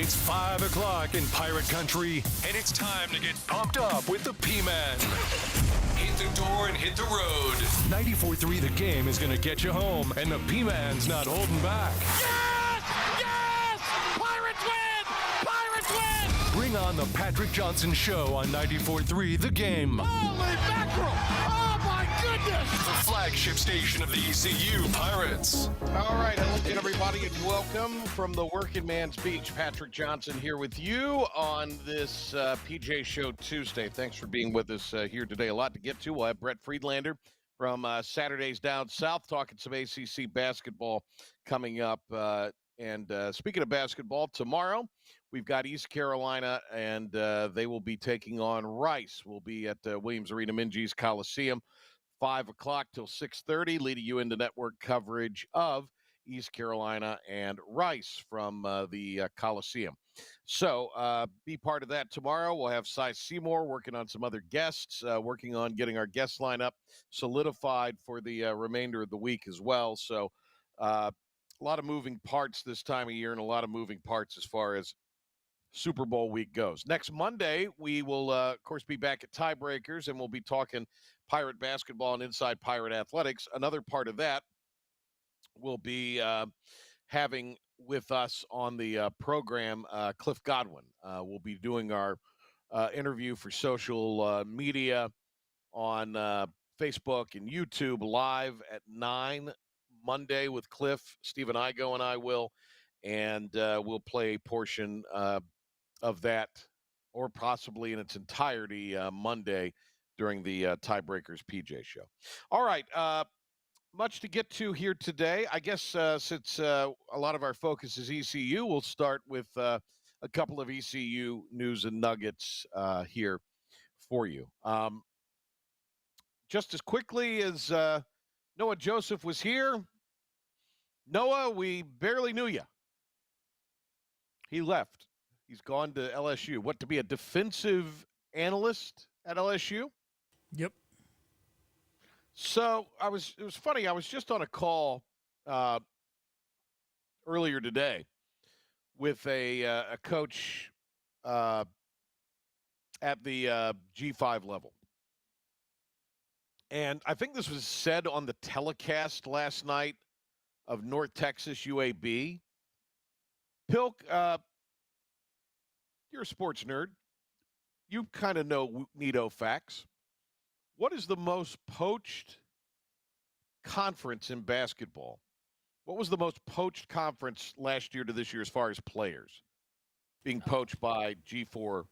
It's 5 o'clock in Pirate Country, and it's time to get pumped up with the P-Man. Hit the door and hit the road. 94.3 The Game is going to get you home, and the P-Man's not holding back. Yes! Yes! Pirates win! Pirates win! Bring on the Patrick Johnson Show on 94.3 The Game. Holy mackerel! Oh, my goodness! The flagship station of the ECU Pirates. All right, hello again, everybody, and welcome from the Working Man's Beach. Patrick Johnson here with you on this PJ Show Tuesday. Thanks for being with us here today. A lot to get to. We'll have Brett Friedlander from Saturdays Down South talking some ACC basketball coming up. And speaking of basketball, tomorrow we've got East Carolina, and they will be taking on Rice. We'll be at Williams Arena, Minges Coliseum, 5 o'clock till 6:30, leading you into network coverage of East Carolina and Rice from the Coliseum. So be part of that tomorrow. We'll have Cy Seymour working on some other guests, working on getting our guest lineup solidified for the remainder of the week as well. So a lot of moving parts this time of year and a lot of moving parts as far as Super Bowl week goes. Next Monday, we will, of course, be back at Tiebreakers, and we'll be talking Pirate basketball and Inside Pirate Athletics. Another part of that will be having with us on the program Cliff Godwin. We'll be doing our interview for social media on Facebook and YouTube live at 9 Monday with Cliff. Stephen Igo and I will, and we'll play a portion of that, or possibly in its entirety, Monday during the Tiebreakers PJ Show. All right, much to get to here today. I guess since a lot of our focus is ECU, we'll start with a couple of ECU news and nuggets here for you. Just as quickly as Noah Joseph was here, Noah, we barely knew you. He left. He's gone to LSU. What, to be a defensive analyst at LSU? Yep. So it was funny. I was just on a call earlier today with a coach at the G5 level. And I think this was said on the telecast last night of North Texas UAB. Pilk, you're a sports nerd. You kind of know neato facts. What is the most poached conference in basketball? What was the most poached conference last year to this year as far as players being poached by G4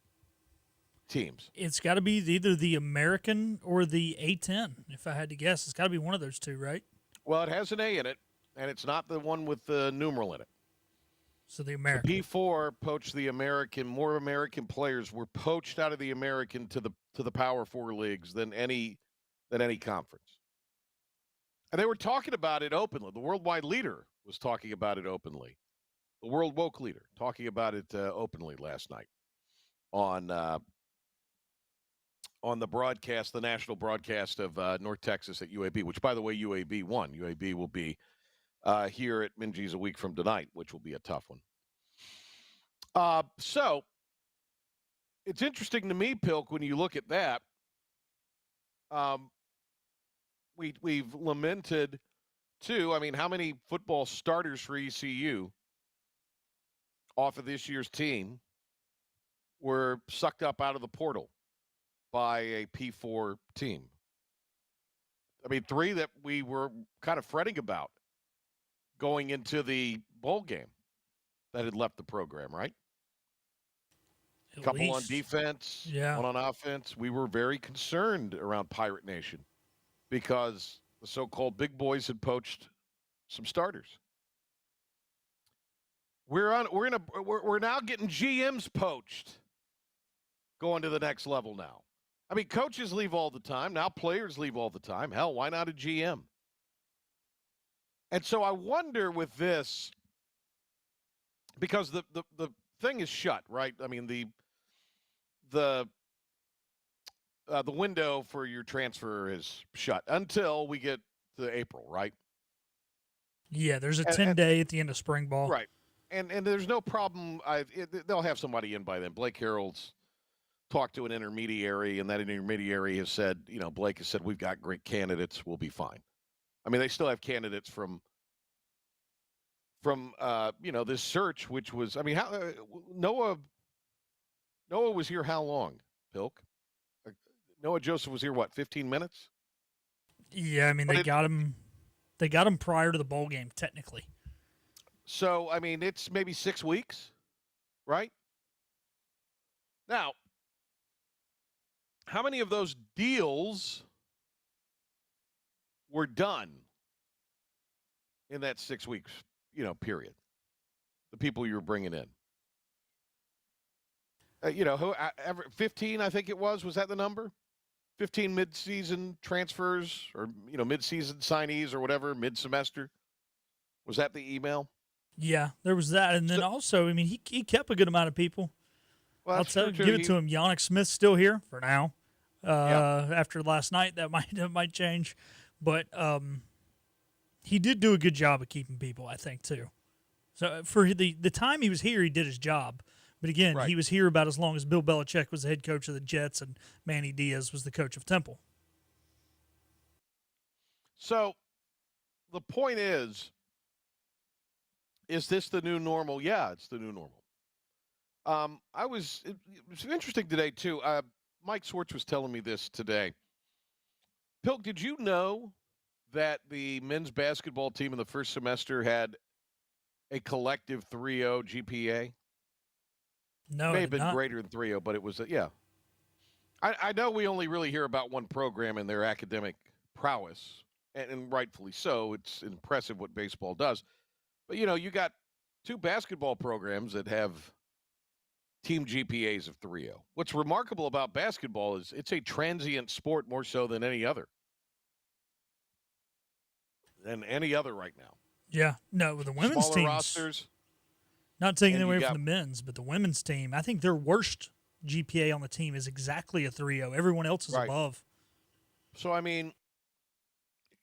teams? It's got to be either the American or the A10, if I had to guess. It's got to be one of those two, right? Well, it has an A in it, and it's not the one with the numeral in it. So the American. The P4 poached the American. More American players were poached out of the American to the Power Four leagues than any conference. And they were talking about it openly. The worldwide leader was talking about it openly. The world woke leader talking about it openly last night on the broadcast, the national broadcast of North Texas at UAB, which, by the way, UAB won. UAB will be here at Minges a week from tonight, which will be a tough one. So it's interesting to me, Pilk, when you look at that. We've lamented too. I mean, how many football starters for ECU off of this year's team were sucked up out of the portal by a P4 team? I mean, 3 that we were kind of fretting about going into the bowl game that had left the program, right? A couple on defense, one on offense. We were very concerned around Pirate Nation because the so-called big boys had poached some starters. We're now getting GMs poached going to the next level now. I mean, coaches leave all the time. Now players leave all the time. Hell, why not a GM? And so I wonder with this, because the thing is shut, right? I mean, the window for your transfer is shut until we get to April, right? Yeah, there's a 10-day at the end of spring ball. Right. and there's no problem. They'll have somebody in by then. Blake Harrell's talked to an intermediary, and that intermediary has said, Blake has said, we've got great candidates. We'll be fine. I mean, they still have candidates from this search, which was, I mean, how Noah was here how long, Pilk? Noah Joseph was here, 15 minutes? Yeah, I mean, they got him prior to the bowl game, technically. So, I mean, it's maybe 6 weeks, right? Now, how many of those deals were done in that 6 weeks, period? The people you were bringing in. 15, I think it was. Was that the number? 15 mid-season transfers or, mid-season signees or whatever, mid-semester? Was that the email? Yeah, there was that. And then also, I mean, he kept a good amount of people. Well, I'll give it to him. Yannick Smith's still here for now. Yeah. After last night, that might change. But he did do a good job of keeping people, I think, too. So for the time he was here, he did his job. But again, Right. He was here about as long as Bill Belichick was the head coach of the Jets and Manny Diaz was the coach of Temple. So the point is this the new normal? Yeah, it's the new normal. It was interesting today, too. Mike Swartz was telling me this today. Pilk, did you know that the men's basketball team in the first semester had a collective 3.0 GPA? No, It may have been not. greater than 3.0, but it was, yeah. I know we only really hear about one program and their academic prowess, and rightfully so. It's impressive what baseball does. But, you got two basketball programs that have team GPAs of 3.0. What's remarkable about basketball is it's a transient sport more so than any other. Right now. Yeah, no, the women's Smaller teams. rosters. Not taking and away you from got- the men's, but the women's team, I think their worst GPA on the team is exactly a 3.0. Everyone else is Right. above. So, I mean,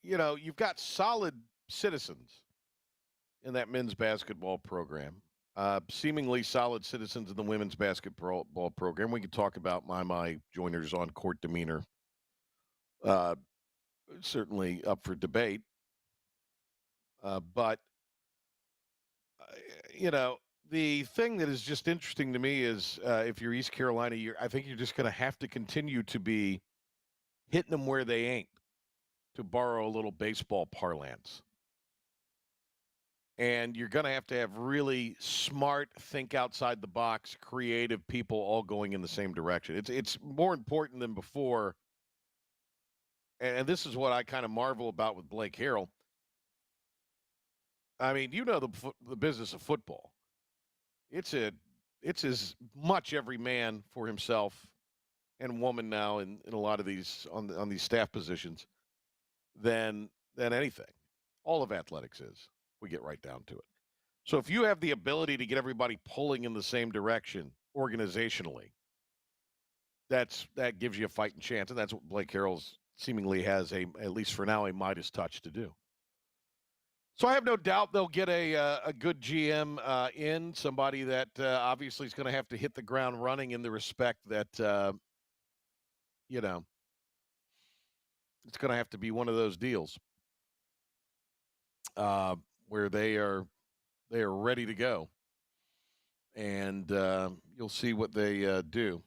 you've got solid citizens in that men's basketball program, seemingly solid citizens in the women's basketball program. We could talk about my Joiner's on-court demeanor. Certainly up for debate. But, the thing that is just interesting to me is if you're East Carolina, I think you're just going to have to continue to be hitting them where they ain't, to borrow a little baseball parlance. And you're going to have really smart, think outside the box, creative people all going in the same direction. It's more important than before. And this is what I kind of marvel about with Blake Harrell. I mean, the business of football. It's as much every man for himself and woman now in a lot of these on these staff positions than anything. All of athletics is. We get right down to it. So if you have the ability to get everybody pulling in the same direction organizationally, that gives you a fighting chance, and that's what Blake Harrell's seemingly has at least for now, a Midas touch to do. So I have no doubt they'll get a good GM in, somebody that obviously is going to have to hit the ground running in the respect that, it's going to have to be one of those deals where they are ready to go. And you'll see what they do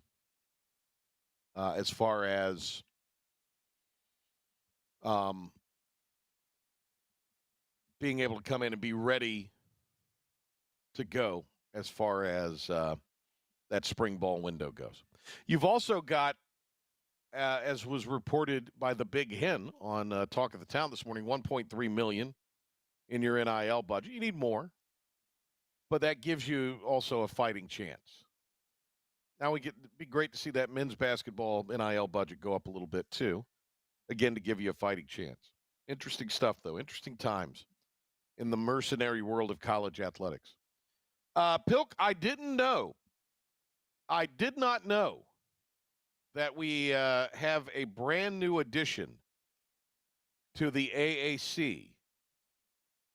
as far as being able to come in and be ready to go as far as that spring ball window goes. You've also got, as was reported by the Big Hen on Talk of the Town this morning, $1.3 million in your NIL budget. You need more, but that gives you also a fighting chance. Now it'd be great to see that men's basketball NIL budget go up a little bit too, again to give you a fighting chance. Interesting stuff, though. Interesting times in the mercenary world of college athletics. Pilk, I did not know that we have a brand new addition to the AAC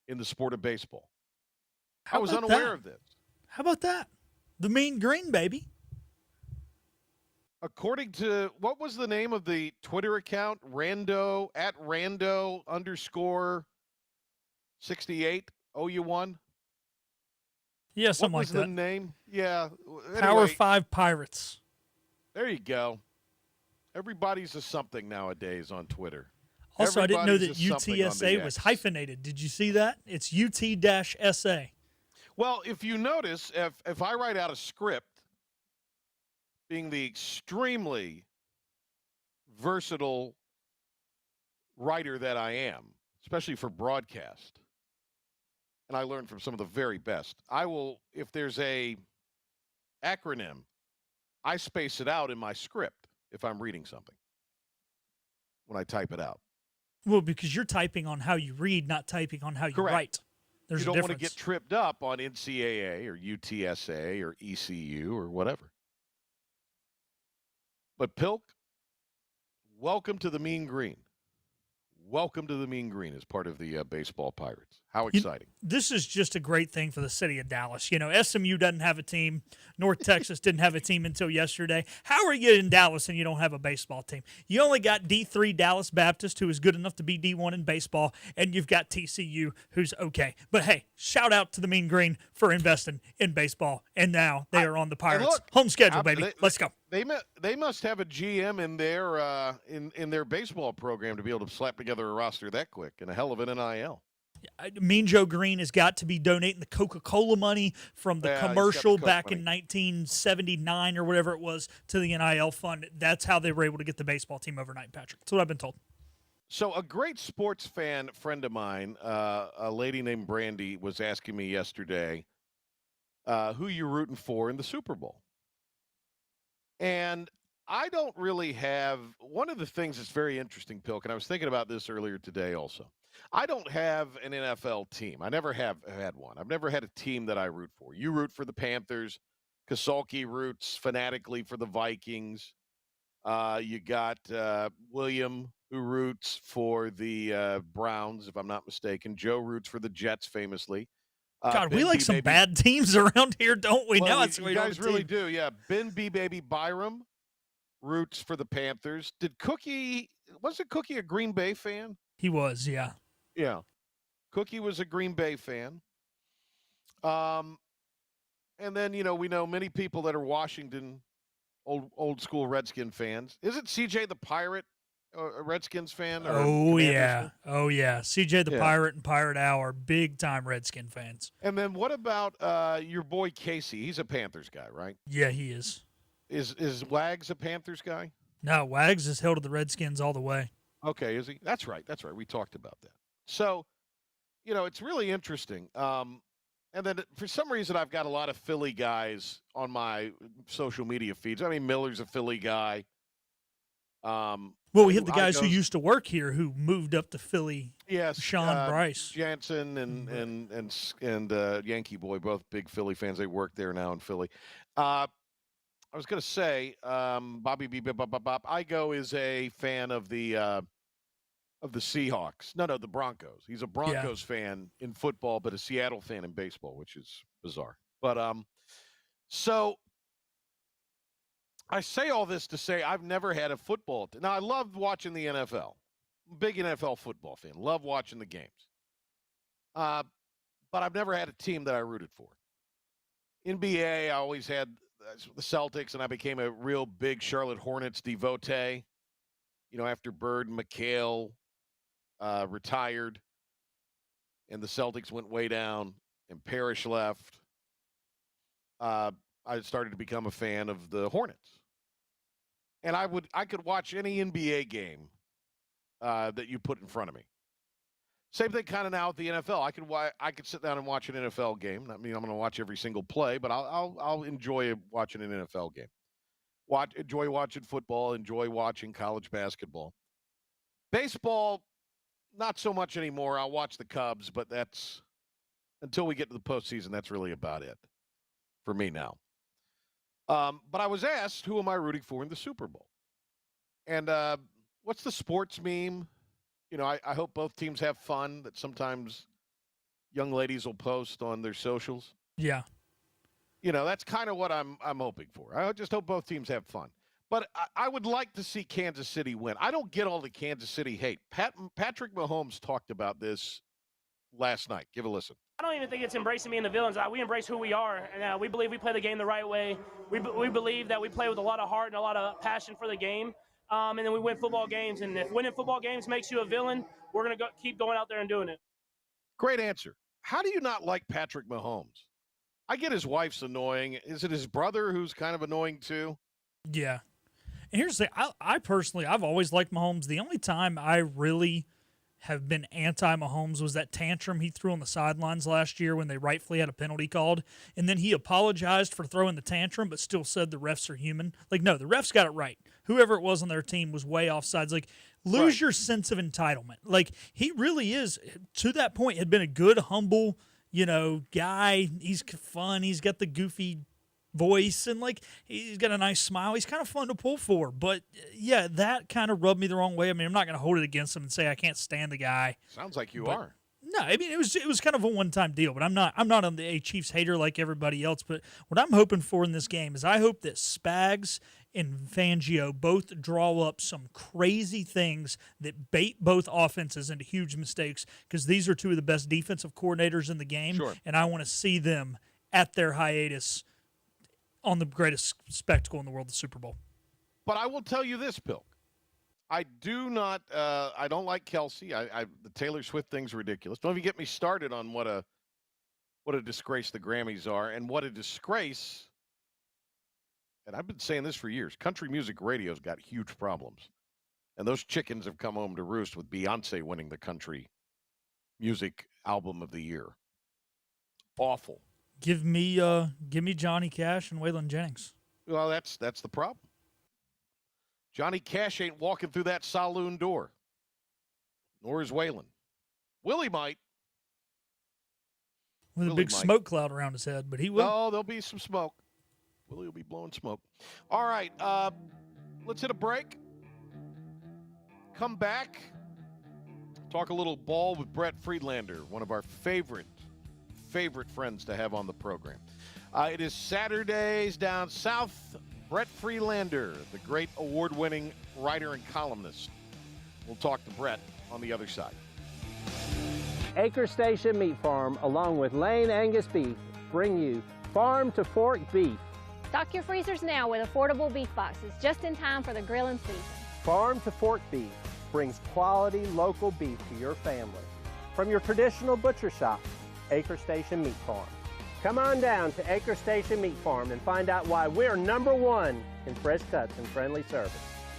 in the sport of baseball. I was unaware that? of this. How about that? The Mean Green, baby. According to, what was the name of the Twitter account? Rando, at Rando _ 68 OU1. Yeah, What something like was the that. name? Yeah. Power Anyway, 5 Pirates. there you go. Everybody's a something nowadays on Twitter. Also, I didn't know Everybody's that a something on the UTSA was X. hyphenated. Did you see that? It's UT-SA. Well, if you notice, if I write out a script, being the extremely versatile writer that I am, especially for broadcast, and I learned from some of the very best, I will, if there's a acronym, I space it out in my script if I'm reading something when I type it out. Well, because you're typing on how you read, not typing on how you Correct. write. There's You don't a want to difference. get tripped up on NCAA or UTSA or ECU or whatever. But Pilk, welcome to the Mean Green. Welcome to the Mean Green as part of the baseball Pirates. How exciting. This is just a great thing for the city of Dallas. You know, SMU doesn't have a team. North Texas didn't have a team until yesterday. How are you in Dallas and you don't have a baseball team? You only got D3 Dallas Baptist, who is good enough to be D1 in baseball, and you've got TCU, who's okay. But hey, shout out to the Mean Green for investing in baseball, and now they are on the Pirates. look, Home schedule, baby. Let's go. They must have a GM in their in their baseball program to be able to slap together a roster that quick, and a hell of an NIL. Mean Joe Green has got to be donating the Coca-Cola money from the commercial back in 1979 or whatever it was to the NIL fund. That's how they were able to get the baseball team overnight, Patrick. That's what I've been told. So a great sports fan friend of mine, a lady named Brandy, was asking me yesterday who you're rooting for in the Super Bowl. And I don't really have – one of the things that's very interesting, Pilk, and I was thinking about this earlier today also. I don't have an NFL team. I never have had one. I've never had a team that I root for. You root for the Panthers. Kasulki roots fanatically for the Vikings. You got William, who roots for the Browns, if I'm not mistaken. Joe roots for the Jets, famously. God, Ben we like B. some Baby, bad teams around here, don't we? well, Now it's you guys really do, yeah. Ben B. Baby Byram roots for the Panthers. Wasn't Cookie a Green Bay fan? He was, yeah. Yeah. Cookie was a Green Bay fan. And then, we know many people that are Washington, old school Redskin fans. Isn't CJ the Pirate a Redskins fan? Or Oh, Commanders yeah. fan? Oh, yeah. CJ the Yeah. Pirate and Pirate Owl are big-time Redskin fans. And then what about your boy Casey? He's a Panthers guy, right? Yeah, he is. Is Wags a Panthers guy? No, Wags is held to the Redskins all the way. Okay, is he? That's right. We talked about that. So, it's really interesting. And then for some reason, I've got a lot of Philly guys on my social media feeds. I mean, Miller's a Philly guy. Well, we have the guys who used to work here who moved up to Philly. Yes, Sean Bryce. Jansen and Yankee Boy, both big Philly fans. They work there now in Philly. I was going to say, Bobby B. Bob Igo is a fan of the Seahawks. No, the Broncos. He's a Broncos fan in football, but a Seattle fan in baseball, which is bizarre. But so I say all this to say I've never had a football. Now, I love watching the NFL. Big NFL football fan. Love watching the games. But I've never had a team that I rooted for. NBA, I always had the Celtics, and I became a real big Charlotte Hornets devotee. After Bird and McHale retired, and the Celtics went way down, and Parrish left, I started to become a fan of the Hornets. And I could watch any NBA game that you put in front of me. Same thing kind of now with the NFL. I could sit down and watch an NFL game. I mean, I'm going to watch every single play, but I'll enjoy watching an NFL game. Enjoy watching football. Enjoy watching college basketball. Baseball, not so much anymore. I'll watch the Cubs, but that's until we get to the postseason. That's really about it for me now. But I was asked, who am I rooting for in the Super Bowl? And what's the sports meme? I hope both teams have fun. That sometimes young ladies will post on their socials. Yeah. That's kind of what I'm hoping for. I just hope both teams have fun. But I would like to see Kansas City win. I don't get all the Kansas City hate. Patrick Mahomes talked about this last night. Give a listen. I don't even think it's embracing me and the villains. We embrace who we are, and we believe we play the game the right way. We believe that we play with a lot of heart and a lot of passion for the game, and then we win football games. And if winning football games makes you a villain, we're going to keep going out there and doing it. Great answer. How do you not like Patrick Mahomes? I get his wife's annoying. Is it his brother who's kind of annoying too? Yeah. And here's the thing. I personally, I've always liked Mahomes. The only time I really have been anti-Mahomes was that tantrum he threw on the sidelines last year when they rightfully had a penalty called. And then he apologized for throwing the tantrum, but still said the refs are human. Like, no, the refs got it right. Whoever it was on their team was way offsides. Like, lose your sense of entitlement. Like, he really is, to that point, had been a good, humble, guy. He's fun. He's got the goofy voice, and he's got a nice smile. He's kind of fun to pull for. But yeah, that kind of rubbed me the wrong way. I mean, I'm not going to hold it against him and say I can't stand the guy. Sounds like you are. No, I mean it was kind of a one-time deal, but I'm not on the Chiefs hater like everybody else. But what I'm hoping for in this game is I hope that Spags and Fangio both draw up some crazy things that bait both offenses into huge mistakes, because these are two of the best defensive coordinators in the game, Sure. And I want to see them at their hiatus on the greatest spectacle in the world, the Super Bowl. But I will tell you this, Pilk. I don't like Kelsey. The Taylor Swift thing's ridiculous. Don't even get me started on what a disgrace the Grammys are, and what a disgrace. And I've been saying this for years. Country music radio's got huge problems. And those chickens have come home to roost with Beyonce winning the country music album of the year. Awful. Give me Johnny Cash and Waylon Jennings. Well, that's the problem. Johnny Cash ain't walking through that saloon door. Nor is Waylon. Willie might. With a big smoke cloud around his head, but he will. No, there'll be some smoke. Willie will be blowing smoke. All right, let's hit a break. Come back. Talk a little ball with Brett Friedlander, one of our favorite friends to have on the program. It is Saturdays Down South. Brett Friedlander, the great award-winning writer and columnist. We'll talk to Brett on the other side. Acre Station Meat Farm, along with Lane Angus Beef, bring you Farm to Fork Beef. Stock your freezers now with affordable beef boxes, just in time for the grilling season. Farm to Fork Beef brings quality local beef to your family. From your traditional butcher shop, Acre Station Meat Farm. Come on down to Acre Station Meat Farm and find out why we're #1 in fresh cuts and friendly service.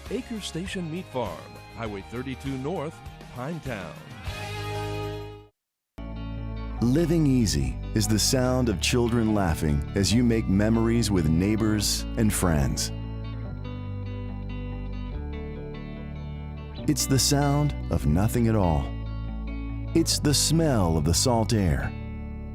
Acre Station Meat Farm, Highway 32 North, Pinetown. Living easy is the sound of children laughing as you make memories with neighbors and friends. It's the sound of nothing at all. It's the smell of the salt air.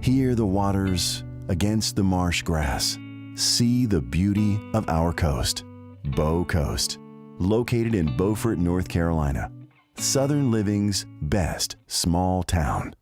Hear the waters against the marsh grass. See the beauty of our coast. Bow Coast, located in Beaufort, North Carolina. Southern Living's best small town.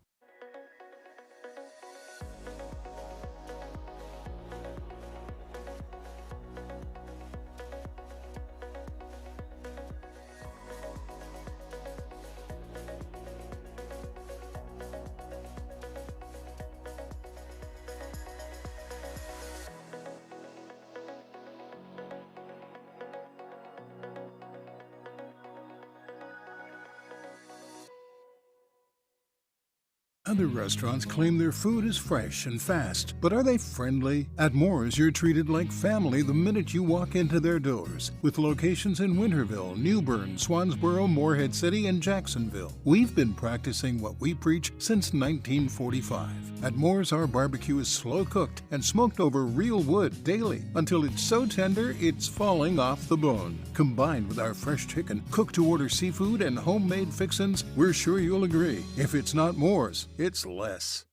Other restaurants claim their food is fresh and fast, but are they friendly? At Moore's, you're treated like family the minute you walk into their doors. With locations in Winterville, New Bern, Swansboro, Morehead City, and Jacksonville. We've been practicing what we preach since 1945. At Moore's, our barbecue is slow cooked and smoked over real wood daily until it's so tender it's falling off the bone. Combined with our fresh chicken, cooked-to-order seafood, and homemade fixins, we're sure you'll agree. If it's not Moore's, it's less.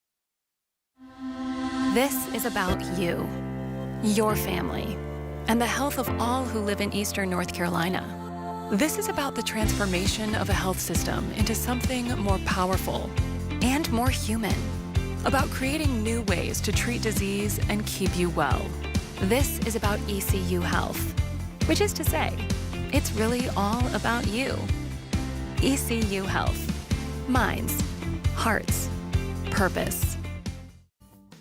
This is about you, your family, and the health of all who live in Eastern North Carolina. This is about the transformation of a health system into something more powerful and more human. about creating new ways to treat disease and keep you well. This is about ECU Health, which is to say, it's really all about you. ECU Health. Minds, hearts, purpose.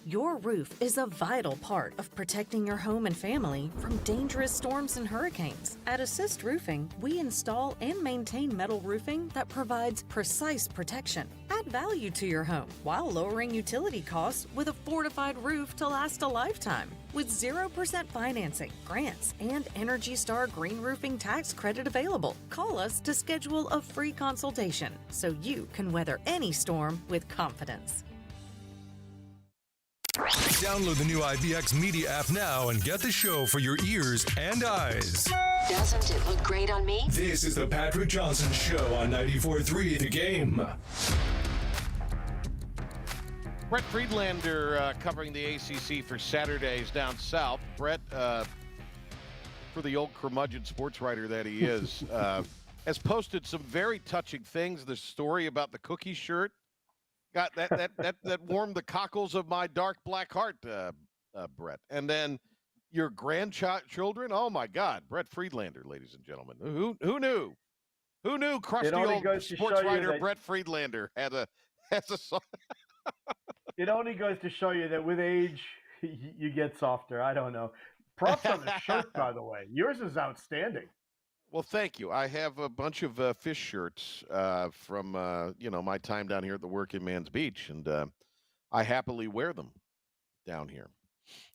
Your roof is a vital part of protecting your home and family from dangerous storms and hurricanes. At Assist Roofing, we install and maintain metal roofing that provides precise protection. Add value to your home while lowering utility costs with a fortified roof to last a lifetime. With 0% financing, grants, and Energy Star Green Roofing tax credit available. Call us to schedule a free consultation so you can weather any storm with confidence. Download the new IBX Media app now and get the show for your ears and eyes. Doesn't it look great on me? This is the Patrick Johnson Show on 94.3 The Game. Brett Friedlander covering the ACC for Saturdays down south. Brett, for the old curmudgeon sports writer that he is, has posted some very touching things. The story about the cookie shirt got that warmed the cockles of my dark black heart, Brett. And then your grandchildren. Oh my God, Brett Friedlander, ladies and gentlemen. Who knew? Who knew? Crusty old sports writer Brett Friedlander has a song. It only goes to show you that with age, you get softer. I don't know. Props on the shirt, by the way. Yours is outstanding. Well, thank you. I have a bunch of fish shirts from my time down here at the Working Man's Beach, and I happily wear them down here.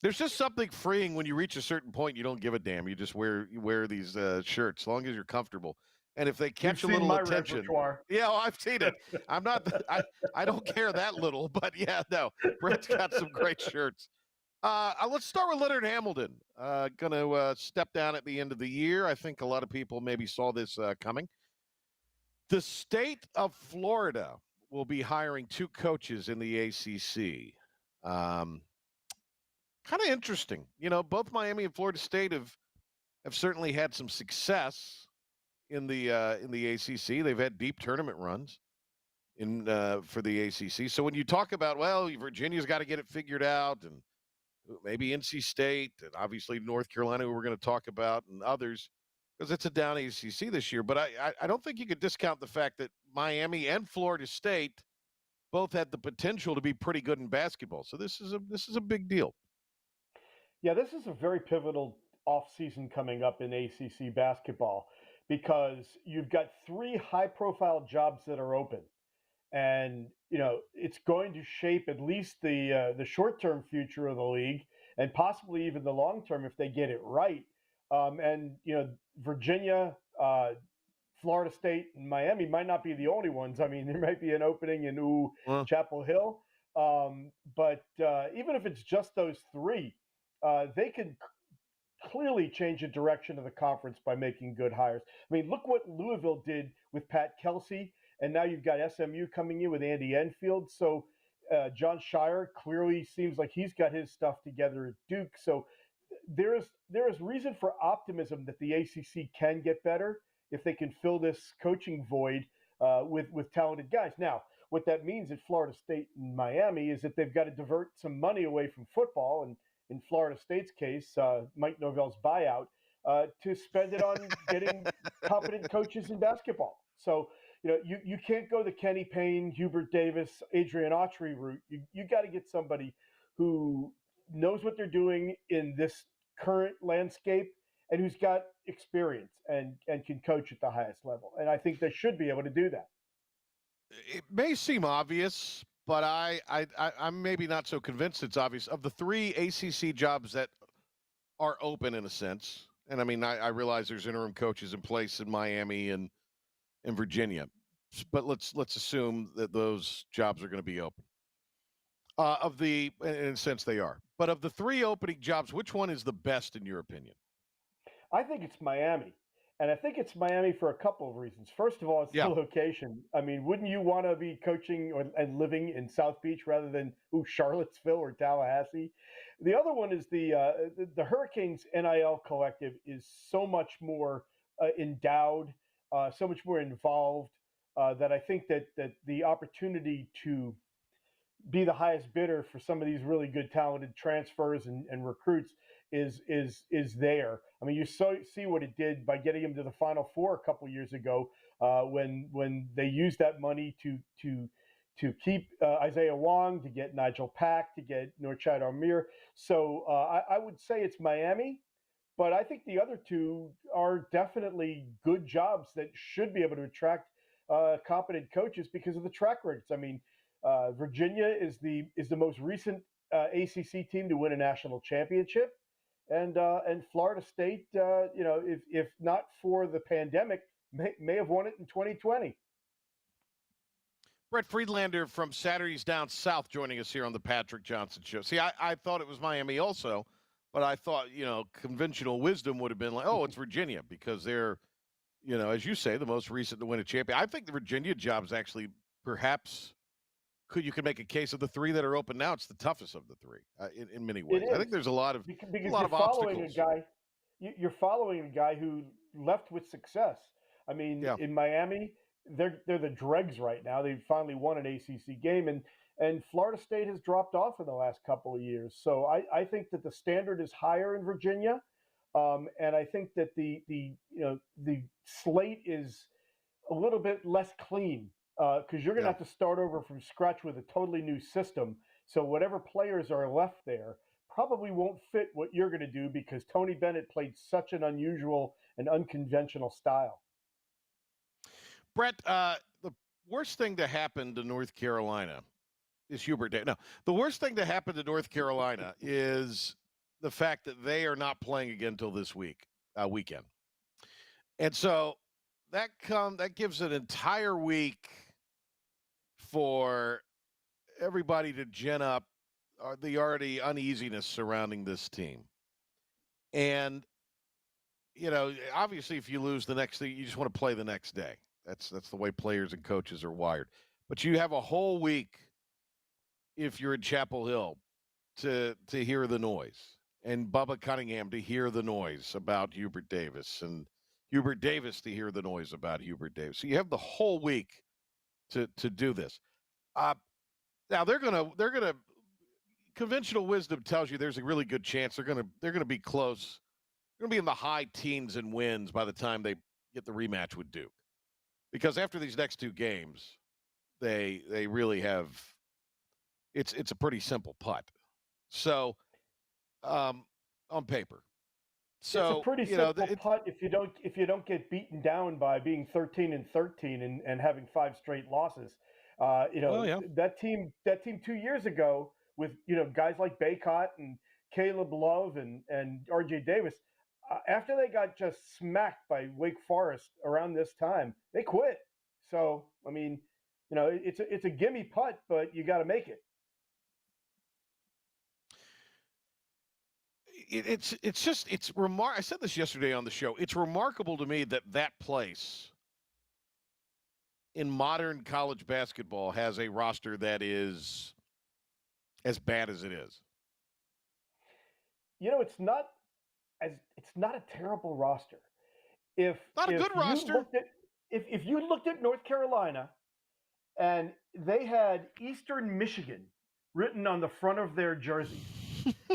There's just something freeing when you reach a certain point. You don't give a damn. You just wear these shirts as long as you're comfortable. And if they catch a little attention, yeah, well, I've seen it. I'm not. I don't care that little, but yeah, no. Brett's got some great shirts. Let's start with Leonard Hamilton. Going to step down at the end of the year. I think a lot of people maybe saw this coming. The state of Florida will be hiring 2 coaches in the ACC. Kind of interesting. You know, both Miami and Florida State have certainly had some success in the ACC. They've had deep tournament runs for the ACC. So when you talk about, well, Virginia's got to get it figured out, and maybe NC State, and obviously North Carolina, who we're going to talk about, and others, because it's a down ACC this year. But I don't think you could discount the fact that Miami and Florida State both had the potential to be pretty good in basketball. So this is a big deal. Yeah, this is a very pivotal offseason coming up in ACC basketball because you've got 3 high-profile jobs that are open. And, it's going to shape at least the short-term future of the league and possibly even the long-term if they get it right. Virginia, Florida State, and Miami might not be the only ones. I mean, there might be an opening in Chapel Hill. But even if it's just those 3, they could clearly change the direction of the conference by making good hires. I mean, look what Louisville did with Pat Kelsey. And now you've got SMU coming in with Andy Enfield. So John Shire clearly seems like he's got his stuff together at Duke. So there is reason for optimism that the ACC can get better if they can fill this coaching void with talented guys. Now, what that means at Florida State and Miami is that they've got to divert some money away from football, and in Florida State's case, Mike Norvell's buyout, to spend it on getting competent coaches in basketball. So you can't go the Kenny Payne, Hubert Davis, Adrian Autry route. You got to get somebody who knows what they're doing in this current landscape and who's got experience and can coach at the highest level. And I think they should be able to do that. It may seem obvious, but I'm maybe not so convinced it's obvious. Of the 3 ACC jobs that are open in a sense, and I mean, I realize there's interim coaches in place in Miami and Virginia, but let's assume that those jobs are going to be open. In a sense they are. But of the 3 opening jobs, which one is the best in your opinion? I think it's Miami. And I think it's Miami for a couple of reasons. First of all, it's the location. I mean, wouldn't you want to be coaching and living in South Beach rather than Charlottesville or Tallahassee? The other one is the Hurricanes NIL collective is so much more endowed, so much more involved that I think that the opportunity to be the highest bidder for some of these really good talented transfers and recruits is there. I mean, you see what it did by getting him to the Final Four a couple years ago when they used that money to keep Isaiah Wong, to get Nigel Pack, to get Norchad Amir. So I would say it's Miami, but I think the other two are definitely good jobs that should be able to attract competent coaches because of the track records. I mean, Virginia is the most recent ACC team to win a national championship, and Florida State, if not for the pandemic, may have won it in 2020. Brett Friedlander from Saturdays Down South joining us here on the Patrick Johnson Show. See, I thought it was Miami also, but I thought, conventional wisdom would have been like, oh, it's Virginia because they're, as you say, the most recent to win a champion. I think the Virginia job is actually perhaps you could make a case of the three that are open now. It's the toughest of the three in many ways. I think there's a lot of obstacles. You're following a guy who left with success. I mean, in Miami, they're the dregs right now. They've finally won an ACC game, and Florida State has dropped off in the last couple of years. So I think that the standard is higher in Virginia, and I think that the slate is a little bit less clean because you're going to have to start over from scratch with a totally new system. So whatever players are left there probably won't fit what you're going to do because Tony Bennett played such an unusual and unconventional style. Brett, the worst thing to happen to North Carolina is Hubert Davis. No, the worst thing to happen to North Carolina is the fact that they are not playing again until this weekend. And so that gives an entire week for everybody to gin up the already uneasiness surrounding this team. And, obviously if you lose the next thing, you just want to play the next day. That's the way players and coaches are wired. But you have a whole week if you're in Chapel Hill to hear the noise, and Bubba Cunningham to hear the noise about Hubert Davis, and Hubert Davis to hear the noise about Hubert Davis. So you have the whole week to do this. Now they're gonna conventional wisdom tells you there's a really good chance they're gonna be close. They're gonna be in the high teens and wins by the time they get the rematch with Duke. Because after these next two games, they really have it's a pretty simple putt. So on paper. So it's a pretty simple putt if you don't get beaten down by being 13-13 and having 5 straight losses. That team 2 years ago with guys like Baycott and Caleb Love and RJ Davis, after they got just smacked by Wake Forest around this time, they quit. So, I mean, it's a gimme putt, but you got to make it. It's remarkable. I said this yesterday on the show. It's remarkable to me that place in modern college basketball has a roster that is as bad as it is. It's not a terrible roster. If you looked at North Carolina and they had Eastern Michigan written on the front of their jerseys,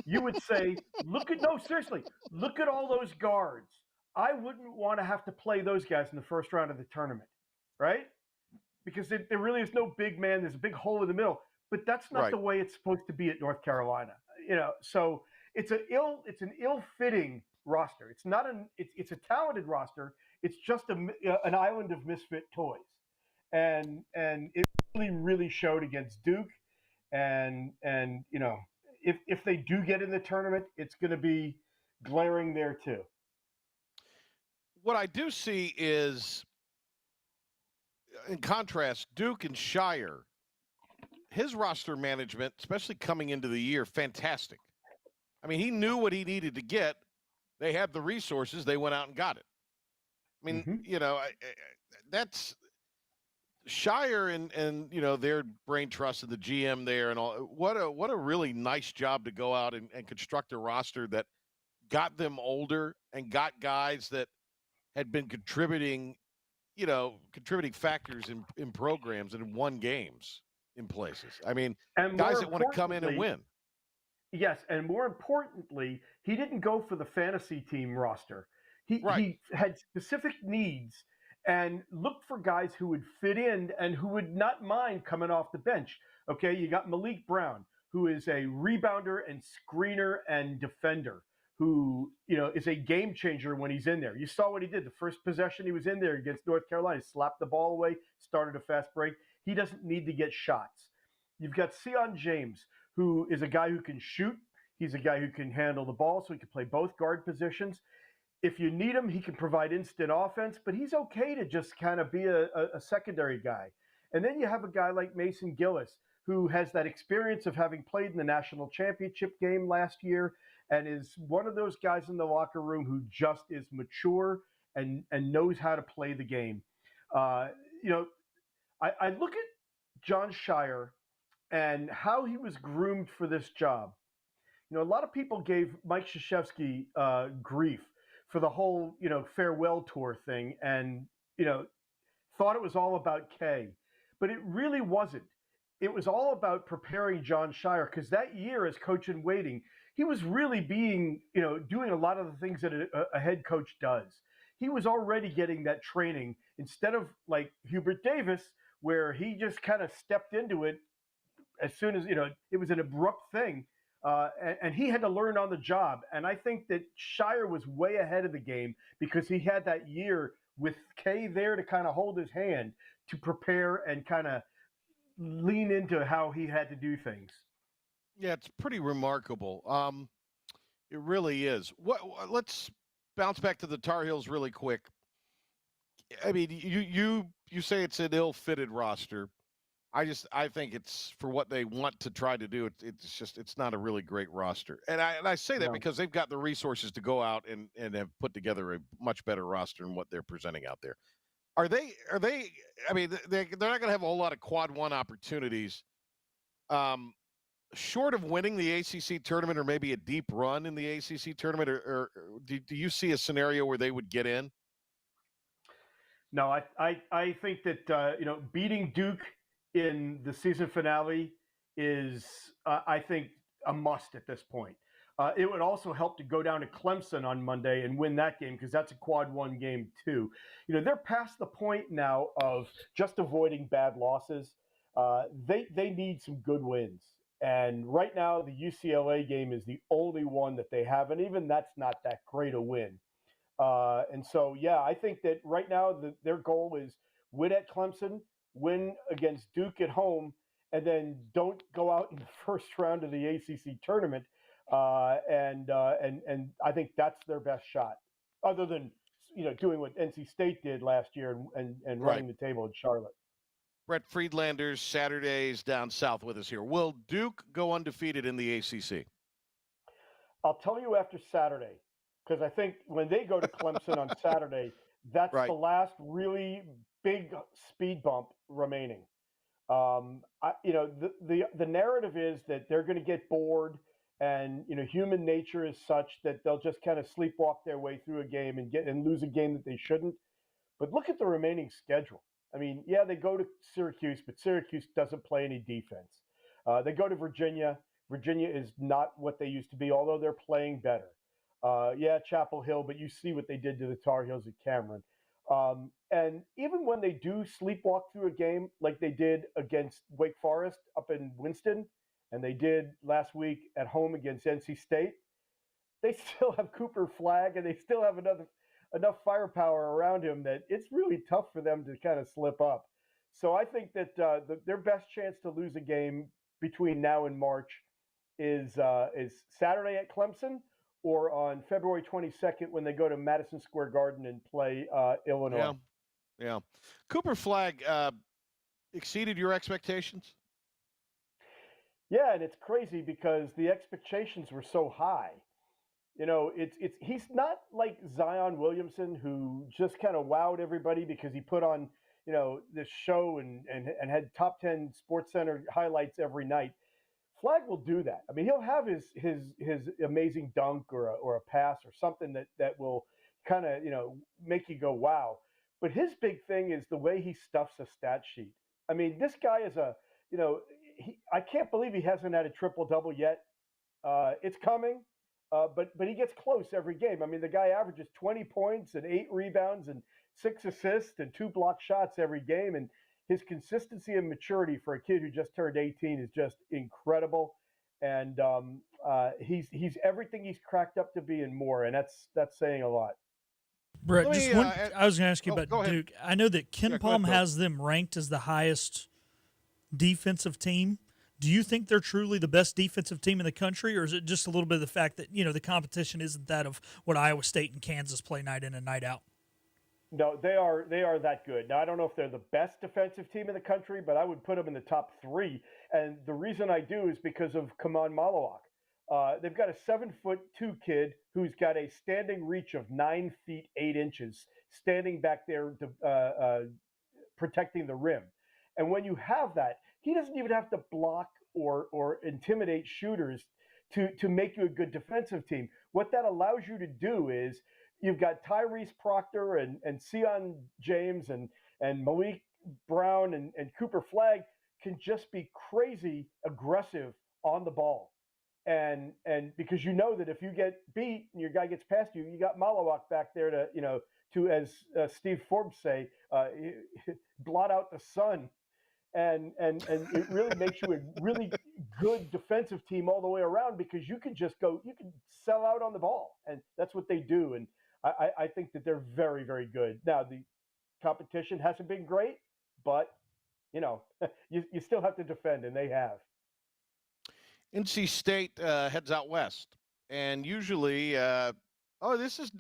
you would say, look at all those guards. I wouldn't want to have to play those guys in the first round of the tournament, right? Because there really is no big man. There's a big hole in the middle. But that's not the way it's supposed to be at North Carolina. So it's an ill-fitting roster. It's a talented roster. It's just an island of misfit toys, and it really showed against Duke. And if they do get in the tournament, it's going to be glaring there too. What I do see is, in contrast, Duke and Shire, his roster management, especially coming into the year, fantastic. I mean, he knew what he needed to get. They had the resources. They went out and got it. I mean, that's Shire and their brain trust and the GM there and all. What a really nice job to go out and construct a roster that got them older and got guys that had been contributing factors in programs and won games. in places. I mean, And guys more that want to come in and importantly, win. yes, and more importantly, he didn't go for the fantasy team roster. Right. He had specific needs and looked for guys who would fit in and who would not mind coming off the bench. Okay, you got Malik Brown, who is a rebounder and screener and defender, who is a game changer when he's in there. You saw what he did the first possession he was in there against North Carolina. He slapped the ball away, started a fast break. He doesn't need to get shots. You've got Sion James, who is a guy who can shoot. He's a guy who can handle the ball, so he can play both guard positions. If you need him, he can provide instant offense, but he's okay to just kind of be a secondary guy. And then you have a guy like Mason Gillis, who has that experience of having played in the national championship game last year and is one of those guys in the locker room who just is mature and knows how to play the game. I look at John Shire and how he was groomed for this job. A lot of people gave Mike Krzyzewski grief for the whole, farewell tour thing and, thought it was all about Kay. But it really wasn't. It was all about preparing John Shire because that year as coach in waiting, he was really being, doing a lot of the things that a head coach does. He was already getting that training instead of like Hubert Davis, where he just kind of stepped into it as soon as, it was an abrupt thing. And he had to learn on the job. And I think that Shire was way ahead of the game because he had that year with Kay there to kind of hold his hand to prepare and kind of lean into how he had to do things. Yeah, it's pretty remarkable. It really is. Let's bounce back to the Tar Heels really quick. I mean, you say it's an ill-fitted roster. I think it's for what they want to try to do. It's not a really great roster. And I say that because they've got the resources to go out and have put together a much better roster than what they're presenting out there. Are they, I mean, they're not going to have a whole lot of quad one opportunities. Short of winning the ACC tournament or maybe a deep run in the ACC tournament, or do you see a scenario where they would get in? No, I think that, beating Duke in the season finale is, I think, a must at this point. It would also help to go down to Clemson on Monday and win that game because that's a quad one game too. They're past the point now of just avoiding bad losses. They need some good wins. And right now, the UCLA game is the only one that they have, and even that's not that great a win. And so, yeah, I think that right now their goal is win at Clemson, win against Duke at home, and then don't go out in the first round of the ACC tournament. And I think that's their best shot, other than doing what NC State did last year and running the table in Charlotte. Brett Friedlander's Saturdays down south with us here. Will Duke go undefeated in the ACC? I'll tell you after Saturday, because I think when they go to Clemson on Saturday, that's the last really big speed bump remaining. The narrative is that they're going to get bored, and human nature is such that they'll just kind of sleepwalk their way through a game and lose a game that they shouldn't. But look at the remaining schedule. I mean, yeah, they go to Syracuse, but Syracuse doesn't play any defense. They go to Virginia. Virginia is not what they used to be, although they're playing better. Chapel Hill, but you see what they did to the Tar Heels at Cameron. And even when they do sleepwalk through a game like they did against Wake Forest up in Winston, and they did last week at home against NC State, they still have Cooper Flagg, and they still have enough firepower around him that it's really tough for them to kind of slip up. So I think that their best chance to lose a game between now and March is Saturday at Clemson, or on February 22nd when they go to Madison Square Garden and play Illinois. Yeah. Cooper Flagg exceeded your expectations? Yeah, and it's crazy because the expectations were so high. He's not like Zion Williamson, who just kind of wowed everybody because he put on, this show and had top 10 Sports Center highlights every night. Flagg will do that. I mean, he'll have his amazing dunk or a pass or something that will kind of, make you go, wow. But his big thing is the way he stuffs a stat sheet. I mean, this guy is I can't believe he hasn't had a triple-double yet. It's coming, but he gets close every game. I mean, the guy averages 20 points and 8 rebounds and 6 assists and 2 block shots every game. And his consistency and maturity for a kid who just turned 18 is just incredible. And he's everything he's cracked up to be and more. And that's saying a lot. Brett, I was going to ask you about Duke. I know that Ken Palm ahead, has them ranked as the highest defensive team. Do you think they're truly the best defensive team in the country, or is it just a little bit of the fact that, the competition isn't that of what Iowa State and Kansas play night in and night out? No, they are that good. Now, I don't know if they're the best defensive team in the country, but I would put them in the top 3. And the reason I do is because of Kaman Malawak. They've got a 7'2" kid who's got a standing reach of 9 feet 8 inches, standing back there protecting the rim. And when you have that, he doesn't even have to block or intimidate shooters to make you a good defensive team. What that allows you to do is you've got Tyrese Proctor and Sion James and Malik Brown and Cooper Flagg can just be crazy aggressive on the ball. And because you know that if you get beat and your guy gets past you, you got Malawak back there to as Steve Forbes say, blot out the sun. And it really makes you a really good defensive team all the way around, because you can sell out on the ball, and that's what they do. And I think that they're very, very good. Now, the competition hasn't been great, but you still have to defend, and they have. NC State heads out west, and usually, this is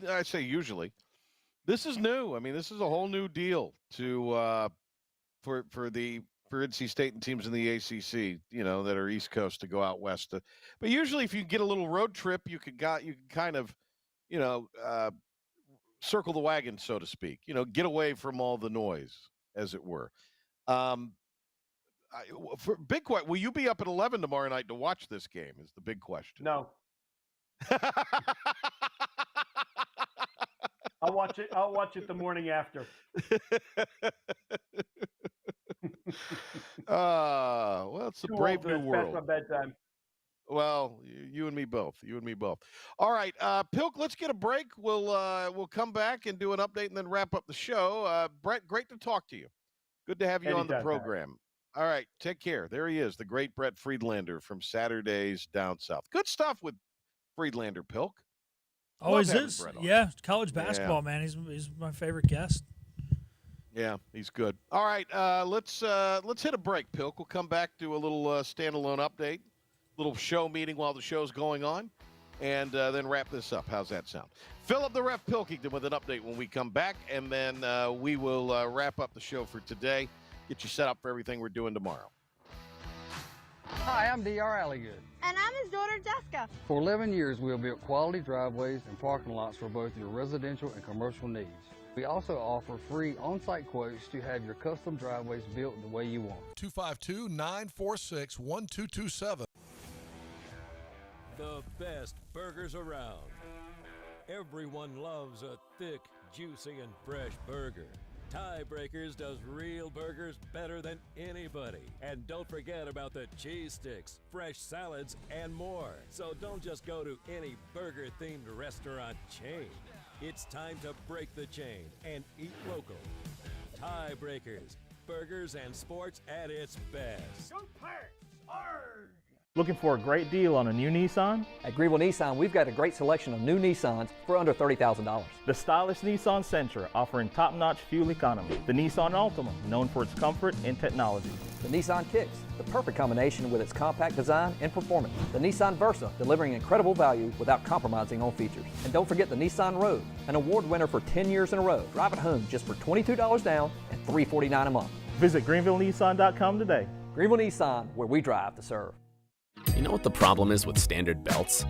new. I mean, this is a whole new deal for NC State and teams in the ACC, that are East Coast, to go out west. But usually, if you get a little road trip, you can kind of, circle the wagon, so to speak. Get away from all the noise, as it were. Will you be up at 11 tomorrow night to watch this game? Is the big question. No. I'll watch it the morning after. Well, it's a brave new world. Past my bedtime. Well, you and me both. All right, Pilk, let's get a break. We'll come back and do an update and then wrap up the show. Brett, great to talk to you. Good to have you on the program. All right, take care. There he is, the great Brett Friedlander from Saturdays Down South. Good stuff with Friedlander, Pilk. Always is. Yeah, college basketball, man. He's my favorite guest. Yeah, he's good. All right, let's hit a break, Pilk. We'll come back to a little standalone update, little show meeting while the show's going on, and then wrap this up. How's that sound? Philip the Ref Pilkington with an update when we come back, and then we will wrap up the show for today, get you set up for everything we're doing tomorrow. Hi, I'm D.R. Alligood. And I'm his daughter, Jessica. For 11 years, we have built quality driveways and parking lots for both your residential and commercial needs. We also offer free on-site quotes to have your custom driveways built the way you want. 252-946-1227. The best burgers around. Everyone loves a thick, juicy, and fresh burger. Tiebreakers does real burgers better than anybody. And don't forget about the cheese sticks, fresh salads, and more. So don't just go to any burger-themed restaurant chain. It's time to break the chain and eat local. Tiebreakers, burgers and sports at its best. Go Pirates! Arg! Looking for a great deal on a new Nissan? At Greenville Nissan, we've got a great selection of new Nissans for under $30,000. The stylish Nissan Sentra, offering top-notch fuel economy. The Nissan Altima, known for its comfort and technology. The Nissan Kicks, the perfect combination with its compact design and performance. The Nissan Versa, delivering incredible value without compromising on features. And don't forget the Nissan Rogue, an award winner for 10 years in a row. Drive it home just for $22 down and $349 a month. Visit GreenvilleNissan.com today. Greenville Nissan, where we drive to serve. You know what the problem is with standard belts?